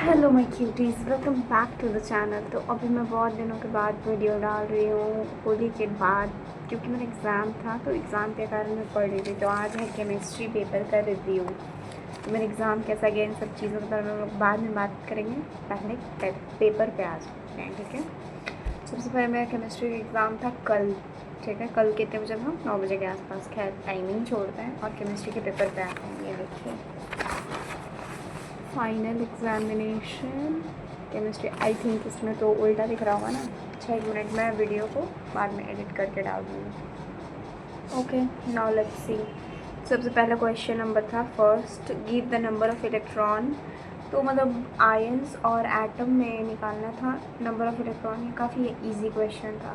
Hello my cuties, welcome back to the channel. तो अभी मैं बहुत दिनों के बाद वीडियो डाल रही हूँ, होली के बाद, क्योंकि मेरा एग्ज़ाम था तो एग्ज़ाम के कारण मैं पढ़ रही थी। तो आज है केमिस्ट्री पेपर का रिव्यू। तो मेरा एग्ज़ाम कैसा गया, इन सब चीज़ों के बारे में हम लोग बाद में बात करेंगे। पहले पेपर पे आ जाते हैं, ठीक है। सबसे पहले मेरा केमिस्ट्री का एग्ज़ाम था कल, ठीक है। कल कितने बजे था? 9 बजे के आसपास। खैर टाइमिंग छोड़ते हैं और केमिस्ट्री के पेपर पे आते हैं। ये देखिए, final examination chemistry. I think इसमें तो उल्टा दिख रहा होगा ना। अच्छा, 1 मिनट में वीडियो को बाद में एडिट करके डाल दूँगी। Okay, now let's see. सबसे पहला क्वेश्चन नंबर था first, give the number of electron. तो मतलब आयंस और एटम में निकालना था नंबर ऑफ़ इलेक्ट्रॉन। ये काफ़ी इजी क्वेश्चन था।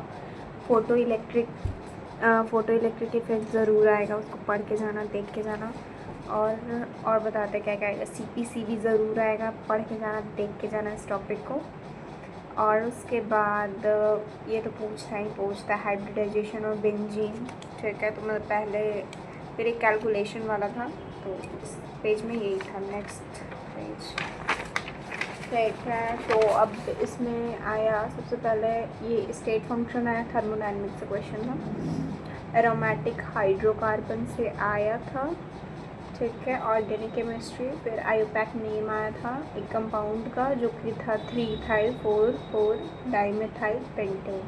फ़ोटो इलेक्ट्रिक इफेक्ट ज़रूर आएगा, उसको पढ़ के जाना, देख के जाना। और बताते क्या क्या आएगा। CPCB ज़रूर आएगा, पढ़ के जाना, देख के जाना इस टॉपिक को। और उसके बाद ये तो पूछता है हाइब्रिडाइजेशन और बेंजीन, ठीक है। तो मतलब पहले फिर एक कैलकुलेशन वाला था, तो इस पेज में यही था। नेक्स्ट पेज, ठीक है। तो अब इसमें आया सबसे पहले ये स्टेट फंक्शन आया, थर्मोडायनेमिक्स से क्वेश्चन था। एरोमेटिक हाइड्रोकार्बन से आया था, ठीक है। ऑर्गेनिक केमिस्ट्री, फिर आयोपैक नेम आया था एक कंपाउंड का, जो कि था 3-ethyl-4,4 डाइमेथाइल पेंटेन,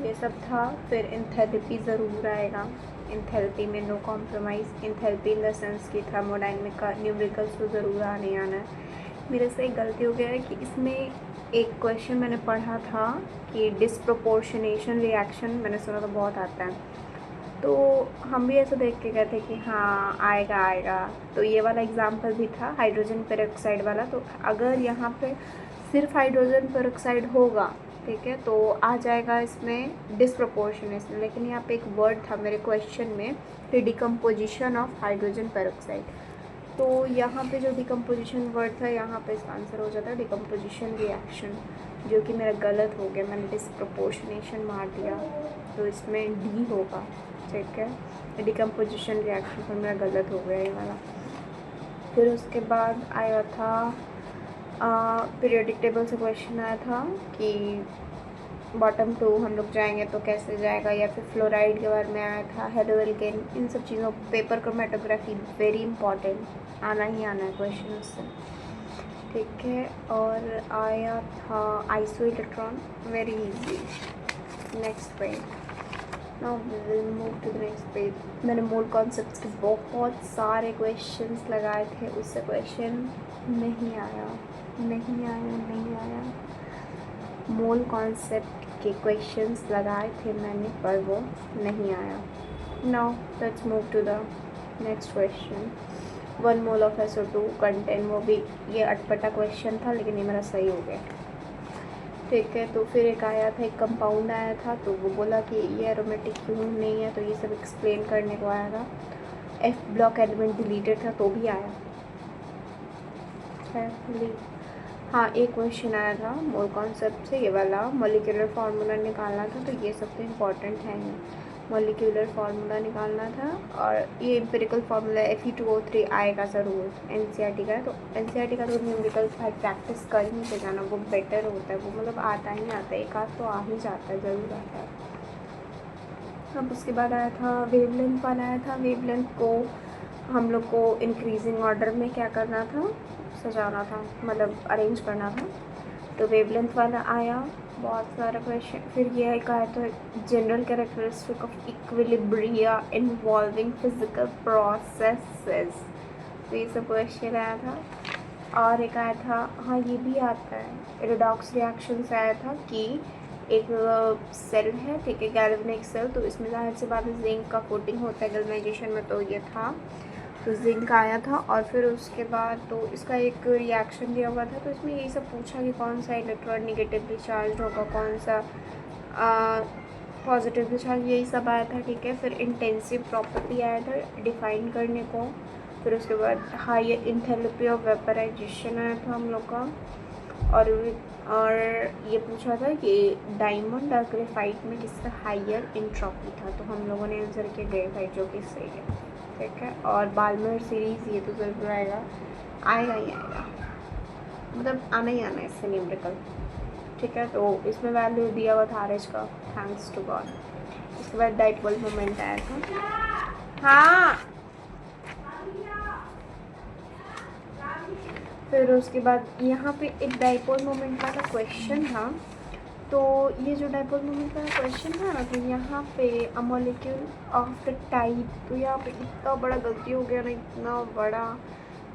ये सब था। फिर इंथैल्पी ज़रूर आएगा, इंथैल्पी में no compromise. Enthalpy in the sense की थर्मोडायनेमिक का न्यूमेरिकल्स तो ज़रूर आना है। मेरे से एक गलती हो गया है कि इसमें एक क्वेश्चन मैंने पढ़ा था कि डिस्प्रोपोर्शनेशन रिएक्शन, मैंने सुना था बहुत आता है, तो हम भी ऐसा देख के गए थे कि हाँ आएगा। तो ये वाला एग्जाम्पल भी था हाइड्रोजन पेरोक्साइड वाला। तो अगर यहाँ पे सिर्फ हाइड्रोजन पेरोक्साइड होगा, ठीक है, तो आ जाएगा इसमें डिस्प्रोपोर्शनेशन। लेकिन यहाँ पे एक वर्ड था मेरे क्वेश्चन में कि डिकम्पोजिशन ऑफ हाइड्रोजन पेरोक्साइड। तो यहाँ पे जो डिकम्पोजिशन वर्ड था, यहाँ पे इसका आंसर हो जाता है डिकम्पोजिशन रिएक्शन, जो कि मेरा गलत हो गया, मैंने डिस्प्रोपोर्शनेशन मार दिया। तो इसमें डी होगा, ठीक है। डिकम्पोजिशन रिएक्शन पर मेरा गलत हो गया ये वाला। फिर उसके बाद आया था पीरियोडिक टेबल से क्वेश्चन आया था कि बॉटम टू हम लोग जाएंगे तो कैसे जाएगा, या फिर फ्लोराइड के बारे में आया था, हेलोएल्केन, इन सब चीज़ों। पेपर क्रोमेटोग्राफी वेरी इंपॉर्टेंट, आना ही आना है क्वेश्चन उससे, ठीक है। और आया था iso electron, very easy. Next page, now we will move to the next page. मैंने मोल कॉन्सेप्ट्स के बहुत सारे क्वेश्चंस लगाए थे, उससे क्वेश्चन नहीं आया। मोल कॉन्सेप्ट के क्वेश्चंस लगाए थे मैंने, पर वो नहीं आया। Now let's move to the next question. 1 mole of SO2 contain, वो भी ये अटपटा क्वेश्चन था, लेकिन ये मेरा सही हो गया, ठीक है। तो फिर एक आया था, एक कंपाउंड आया था, तो वो बोला कि ये एरोमेटिक क्यों नहीं है, तो ये सब एक्सप्लेन करने को आया था। F ब्लॉक एलिमेंट डिलीटेड था, तो भी आया। हाँ, एक क्वेश्चन आया था मोल कॉन्सेप्ट से, ये वाला मॉलिक्यूलर फार्मूला निकालना था। तो ये सब तो इम्पॉर्टेंट है ही, मॉलिक्यूलर फार्मूला निकालना था। और ये एम्पिरिकल फार्मूला Fe2O3 आएगा ज़रूर, NCERT का है। तो NCERT का तो न्यूमेरिकल भाई प्रैक्टिस कर ही से जाना, वो बेटर होता है। वो मतलब आता ही आता है, एक आध तो आ ही जाता है, ज़रूर आता है। अब उसके बाद आया था वेवलेंथ वाला आया था। वेवलेंथ को हम लोग को इंक्रीजिंग ऑर्डर में क्या करना था, सजाना था, मतलब अरेंज करना था। तो वेवलेंथ वाला आया, बहुत सारा क्वेश्चन। फिर ये एक आया तो general characteristic of equilibria involving physical processes, तो ये सब क्वेश्चन आया था। और एक आया था, हाँ ये भी आता है, रिडॉक्स रिएक्शन से आया था कि एक सेल है, ठीक है, गैल्वेनिक सेल, तो इसमें जाहिर सी बात है जिंक का कोटिंग होता है गैल्वेनाइजेशन में, तो ये था, तो जिंक आया था। और फिर उसके बाद तो इसका एक रिएक्शन दिया हुआ था, तो इसमें यही सब पूछा कि कौन सा इलेक्ट्रॉन निगेटिवली चार्ज होगा, कौन सा पॉजिटिवली चार्ज, यही सब आया था, ठीक है। फिर इंटेंसिव प्रॉपर्टी आया था डिफाइन करने को। फिर उसके बाद हायर इंथैल्पी ऑफ वेपराइजेशन आया था हम लोग का। और ये पूछा था कि डायमंड और ग्रेफाइट में किसका हायर इंट्रॉपी था, तो हम लोगों ने आंसर किया ग्रेफाइट, जो कि सही है, ठीक है। और बाल्मर सीरीज़, ये तो ज़रूर आएगा ही आएगा। मतलब आना ही आना है इससे न्यूमेरिकल, ठीक है। तो इसमें वैल्यू दिया हुआ था आरएच का, थैंक्स टू गॉड। उसके बाद डाइपोल मोमेंट आया था। हाँ, फिर उसके बाद यहाँ पे एक डाइपोल मोमेंट वाला क्वेश्चन था। तो ये जो डाइपोल मोमेंट वाला क्वेश्चन था ना, तो यहाँ पे a molecule of the type, तो यहाँ पे इतना बड़ा गलती हो गया ना, इतना बड़ा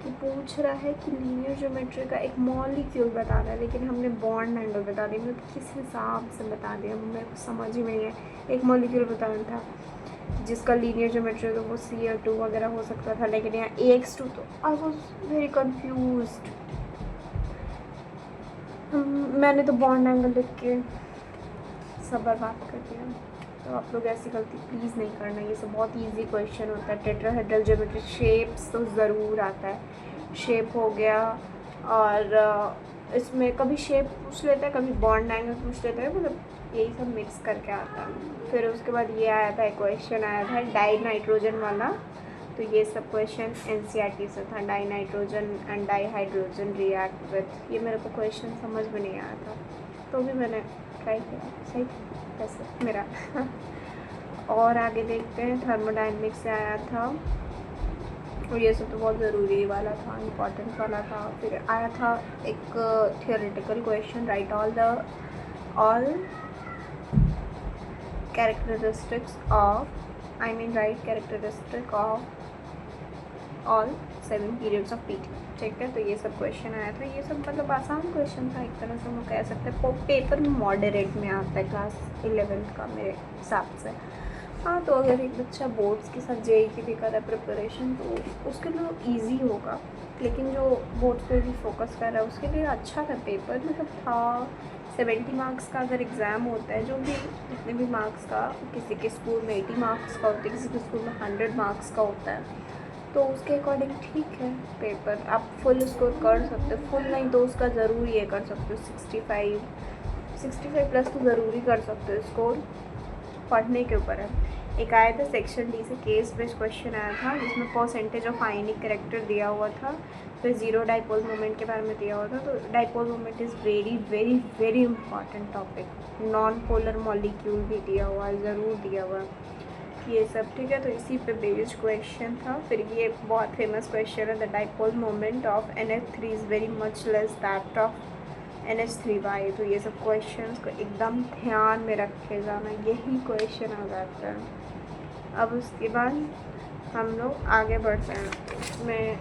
कि पूछ रहा है कि लीनियर ज्योमेट्री का एक मॉलिक्यूल बताना है, लेकिन हमने बॉन्ड एंगल बता दिया। मतलब किस हिसाब से बता दिया, मेरे को समझ ही नहीं है। एक मॉलिक्यूल बताना था जिसका लीनियर ज्योमेट्री, तो वो Cl2 वगैरह हो सकता था, लेकिन यहाँ AX2, तो आई वॉज वेरी कन्फ्यूज्ड। मैंने तो बॉन्ड एंगल लिख के सब बर्बाद कर दिया। तो आप लोग ऐसी गलती प्लीज़ नहीं करना, ये सब बहुत इजी क्वेश्चन होता है। टेट्राहेड्रल ज्योमेट्री शेप्स तो ज़रूर आता है, शेप हो गया, और इसमें कभी शेप पूछ लेता है, कभी बॉन्ड एंगल पूछ लेता है, मतलब यही सब मिक्स करके आता है। फिर उसके बाद ये आया था, एक क्वेश्चन आया था डाई नाइट्रोजन वाला। तो ये सब क्वेश्चन NCERT से था, die nitrogen and di hydrogen react with. ये मेरे को क्वेश्चन समझ में नहीं आया था, तो भी मैंने ट्राई किया, सही वैसे मेरा। और आगे देखते हैं, थर्मोडाइनमिक्स से आया था, और ये सब तो बहुत ज़रूरी वाला था, इम्पॉर्टेंट वाला था। फिर आया था एक theoretical question, right all characteristics of, right characteristic of all 7 periods of PT, ठीक है। तो ये सब क्वेश्चन आया था। ये सब मतलब आसान क्वेश्चन था, एक तरह से हम कह सकते हैं। पेपर में मॉडरेट में आता है क्लास 11th का मेरे हिसाब से। हाँ, तो अगर एक बच्चा बोर्ड्स के साथ JEE की भी कर रहा है प्रिपरेशन, तो उसके लिए ईजी होगा, लेकिन जो बोर्ड्स पे भी फोकस कर रहा है उसके लिए अच्छा था पेपर। मतलब था 70 मार्क्स का अगर एग्ज़ाम होता है, जो भी जितने भी मार्क्स का, किसी के स्कूल में 80 मार्क्स का होता है, किसी के स्कूल में 100 मार्क्स का होता है, तो उसके अकॉर्डिंग ठीक है पेपर। आप फुल स्कोर कर सकते हो, फुल नहीं तो उसका ज़रूर ये कर सकते हो 65 प्लस तो ज़रूरी कर सकते हो स्कोर, पढ़ने के ऊपर है। एक आया था सेक्शन D से केस बेस्ड क्वेश्चन आया था, जिसमें परसेंटेज ऑफ आयनिक करेक्टर दिया हुआ था, फिर जीरो डाइपोल मोमेंट के बारे में दिया हुआ था। तो dipole moment is very very very important topic. Non polar molecule भी दिया हुआ है, ज़रूर दिया हुआ है ये सब, ठीक है। तो इसी पे बेस्ड क्वेश्चन था। फिर ये बहुत फेमस क्वेश्चन है, the dipole moment of NH3 is very much less that of NH3 तो ये सब क्वेश्चंस को एकदम ध्यान में रखे जाना, यही क्वेश्चन आ जाता है। अब उसके बाद हम लोग आगे बढ़ते हैं। इसमें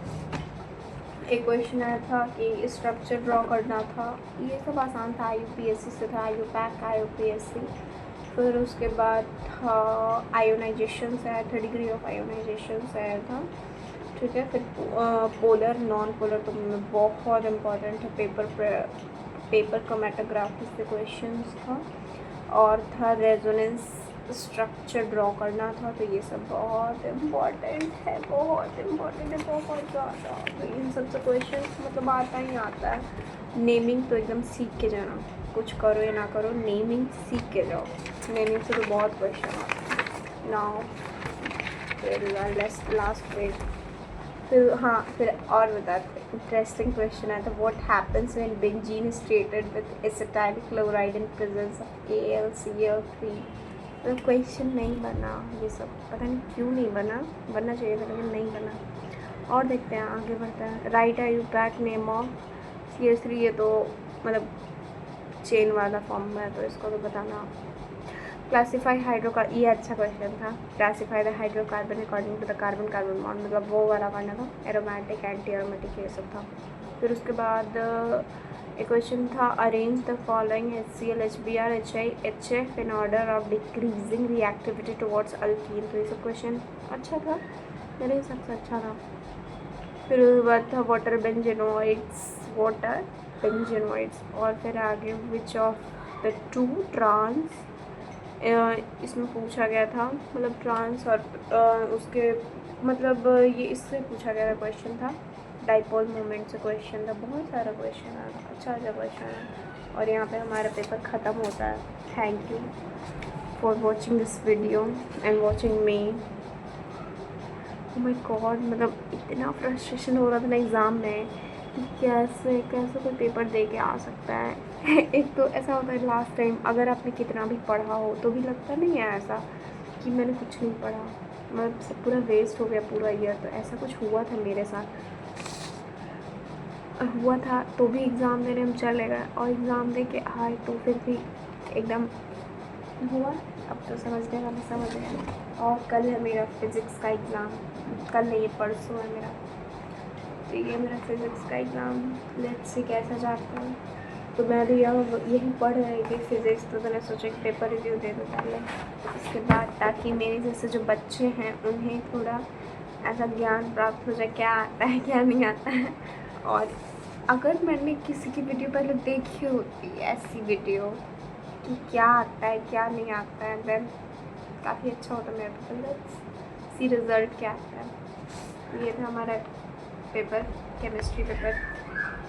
एक क्वेश्चन आया था कि स्ट्रक्चर ड्रॉ करना था, ये सब आसान था, IUPAC से था, IUPAC का IUPAC। फिर उसके बाद था आयोनाइजेशन से आया था, डिग्री ऑफ आयोनाइजेशन से आया था, ठीक है। फिर पोलर नॉन पोलर तो बहुत इम्पॉर्टेंट है, पेपर क्रोमेटोग्राफी से क्वेश्चंस था। और था रेजोनेंस स्ट्रक्चर ड्रॉ करना था। तो ये सब बहुत इम्पॉर्टेंट है, बहुत इम्पॉर्टेंट है, बहुत ज़्यादा। तो इन सब से क्वेश्चन मतलब आता ही आता है। नेमिंग तो एकदम सीख के जाना, कुछ करो या ना करो, नेमिंग सीख के जाओ। नेमिंग से तो बहुत क्वेश्चन आता है। नाउ फिर लास्ट पेज, फिर हाँ, फिर और बताते इंटरेस्टिंग क्वेश्चन है। तो what happens when benzene is treated with acetyl chloride in presence of AlCl3। मतलब क्वेश्चन नहीं बना, ये सब पता नहीं क्यों नहीं बनना चाहिए था, लेकिन नहीं बना। और देखते हैं, आगे बढ़ते हैं। Right IUPAC name of CH3, ये तो मतलब चेन वाला फॉर्म में है, तो इसको तो बताना। क्लासीफाई हाइड्रोकार, ये अच्छा क्वेश्चन था। Classify the hydrocarbon according to the carbon carbon bond, मतलब वो वाला करना था। एरोमेटिक, एंटी एरोमेटिक, ये सब था। फिर उसके बाद एक क्वेश्चन था, arrange the following HCl HBr HI HF in order of decreasing reactivity towards alkyne. तो ये सब क्वेश्चन अच्छा था, मेरे हिसाब से अच्छा था। फिर उसके बाद था वाटर बेंजेनोइड्स, और फिर आगे which of the two trans, इसमें पूछा गया था, मतलब ट्रांस और उसके मतलब ये इससे पूछा गया था, क्वेश्चन था डाइपोल मोमेंट से क्वेश्चन था। बहुत सारा क्वेश्चन है, अच्छा क्वेश्चन है। और यहाँ पे हमारा पेपर ख़त्म होता है। Thank you for watching this video and watching me. Oh my God, मतलब इतना फ्रस्ट्रेशन हो रहा था ना एग्ज़ाम में कैसे कैसे कोई पेपर दे के आ सकता है। एक तो ऐसा होता है लास्ट टाइम अगर आपने कितना भी पढ़ा हो तो भी लगता नहीं है ऐसा कि मैंने कुछ नहीं पढ़ा, मतलब सब पूरा वेस्ट हो गया पूरा ईयर। तो ऐसा कुछ हुआ था मेरे साथ, हुआ था तो भी एग्ज़ाम देने हम चले गए और एग्ज़ाम दे के आए तो फिर भी एकदम हुआ। अब तो समझने वाले समझ गए। और कल है मेरा फिज़िक्स का एग्ज़ाम, कल नहीं, ये परसों है मेरा। तो ये मेरा फिज़िक्स का एग्ज़ाम, लेट्स सी कैसा जाता है। तो मैं भी यही पढ़ रही थी फिज़िक्स, तो मैंने सोचा कि पेपर रिव्यू दे दूँ पहले, उसके बाद ताकि मेरे जैसे जो बच्चे हैं उन्हें थोड़ा ऐसा ज्ञान प्राप्त हो जाए क्या आता है क्या नहीं आता है। और अगर मैंने किसी की वीडियो पहले देखी होती ऐसी वीडियो कि क्या आता है क्या नहीं आता है, देन काफ़ी अच्छा होता मेरा पेपर। लेट्स सी रिज़ल्ट क्या आता है। ये था हमारा पेपर, केमिस्ट्री पेपर।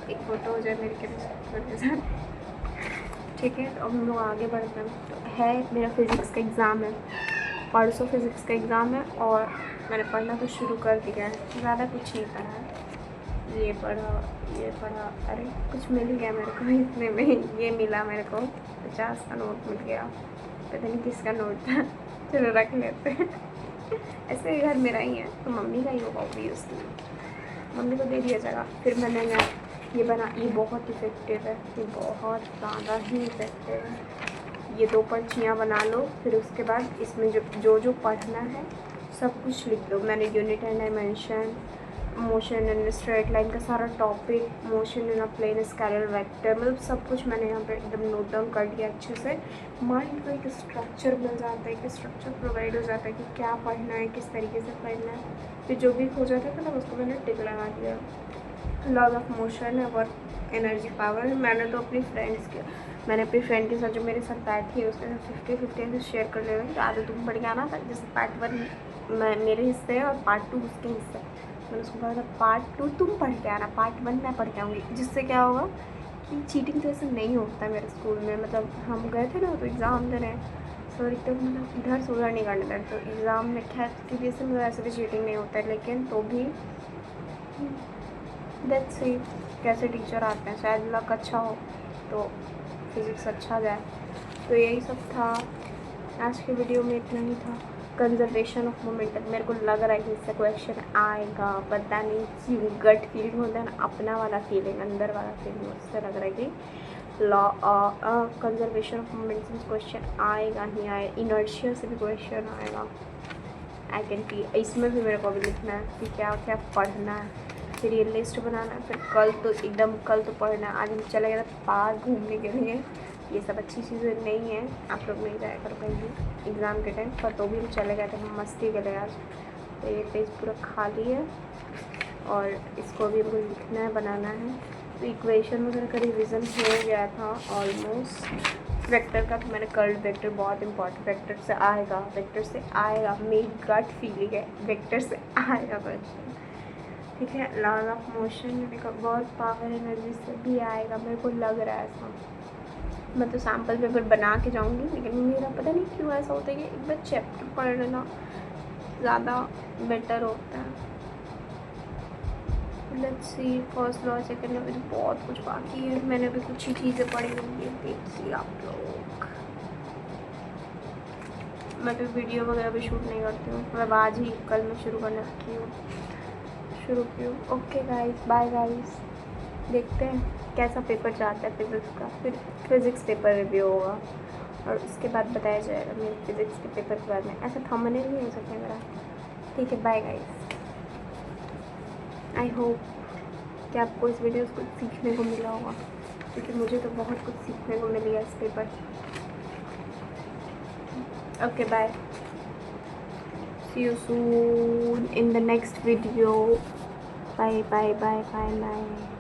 एक फ़ोटो हो जाए मेरी केमिस्ट्री पेपर के साथ, ठीक है। तो अब हम लोग आगे बढ़ते हैं। तो है मेरा फिज़िक्स का एग्ज़ाम है, परसों फिज़िक्स का एग्ज़ाम है और मैंने पढ़ना तो शुरू कर दिया है, ज़्यादा कुछ नहीं पढ़ा है। ये पढ़ा, अरे कुछ मिल गया मेरे को इतने में। ये मिला मेरे को 50 का नोट मिल गया, पता नहीं किसका नोट था, चलो रख लेते हैं। ऐसे घर मेरा ही है तो मम्मी का ही होगा ऑब्वियसली, मम्मी को दे दिया जाएगा। फिर मैंने ये बना, ये बहुत इफ़ेक्टिव है, ये बहुत ज़्यादा ही इफ़ेक्टिव है। ये 2 पर्चियाँ बना लो, फिर उसके बाद इसमें जो पढ़ना है सब कुछ लिख दो। मैंने unit and dimension, motion in straight line का सारा topic, motion in a plane scalar vector, मतलब सब कुछ मैंने यहाँ पे एकदम नोट डाउन कर दिया अच्छे से। माइंड को एक स्ट्रक्चर मिल जाता है, एक स्ट्रक्चर प्रोवाइड हो जाता है कि क्या पढ़ना है, किस तरीके से पढ़ना है। फिर जो भी हो जाता था ना उसको मैंने टिक लगा दिया। लॉज ऑफ मोशन है, वर्क एनर्जी पावर। मैंने अपनी फ्रेंड के साथ जो मेरे साथ बैठी है उसके साथ 50-50 ऐसे शेयर कर ले रही कि आधा तुम पढ़ के आना था, जैसे पार्ट 1 मेरे हिस्से है और पार्ट 2 उसके हिस्से। मैंने उसको बोला था पार्ट 2 तुम पढ़ के आना, पार्ट 1 मैं पढ़ के आऊँगी। जिससे क्या होगा कि चीटिंग तो ऐसे नहीं होता मेरे स्कूल में। मतलब हम गए थे ना तो एग्ज़ाम दे रहे हैं, सर एकदम मतलब इधर से उधर नहीं करने देते। तो एग्ज़ाम में खैर सीबीएसई में वैसे भी चीटिंग नहीं होता है, लेकिन तो भी लेट्स सी कैसे टीचर आते हैं, शायद लक अच्छा हो तो फिज़िक्स अच्छा जाए। तो यही सब था आज के वीडियो में, इतना ही था। कंजर्वेशन ऑफ मोमेंटम, मेरे को लग रहा है कि इससे क्वेश्चन आएगा, पता नहीं क्यों। गट फीलिंग होता है ना, अपना वाला फीलिंग, अंदर वाला फीलिंग, उससे लग रहा है कि law conservation of momentum question आएगा ही आएगा। इनर्शिया से भी क्वेश्चन आएगा, आई कैन टी। इसमें भी मेरे को अभी लिखना है कि क्या क्या पढ़ना है, फिर ये लिस्ट बनाना है। फिर कल तो पढ़ना है। आज हम चले गए थे पार्क घूमने के लिए, ये सब अच्छी चीज़ें नहीं हैं, आप लोग नहीं जाया करो कहीं भी एग्ज़ाम के टाइम पर। तो भी हम चले गए थे, हम मस्ती के लिए आज। तो ये पेज पूरा खाली है और इसको भी हमको लिखना है, बनाना है। तो इक्वेशन वगैरह का रिविज़न हो गया था ऑलमोस्ट। वेक्टर का तो मैंने कर्ल वेक्टर बहुत इंपॉर्टेंट, वेक्टर से आएगा, मेरी गट फीलिंग है वेक्टर से आएगा क्वेश्चन, ठीक है। Laws of motion, work power energy से भी आएगा, मेरे को लग रहा है ऐसा। मैं तो सैम्पल पेपर बना के जाऊँगी, लेकिन मेरा पता नहीं क्यों ऐसा होता है कि एक बार चैप्टर पढ़ लेना ज़्यादा बेटर होता है। Let's see first law second law, बहुत कुछ बाकी है, मैंने भी कुछ ही चीज़ें पढ़ी हुई है, देखिए आप लोग। मैं तो वीडियो वगैरह भी शूट नहीं करती हूँ, मतलब आज ही कल मैं शुरू की हूँ। Okay guys, bye guys. देखते हैं कैसा पेपर जाता है फिज़िक्स का, फिर फिज़िक्स पेपर रिव्यू होगा और उसके बाद बताया जाएगा मेरे फिज़िक्स के पेपर के बारे में। ऐसा थंबनेल नहीं हो सकता मेरा, ठीक है। बाय गाइस, आई होप कि आपको इस वीडियो से कुछ सीखने को मिला होगा, क्योंकि मुझे तो बहुत कुछ सीखने को मिली है इस paper. Okay bye, see you soon in the next video. Bye bye bye bye bye.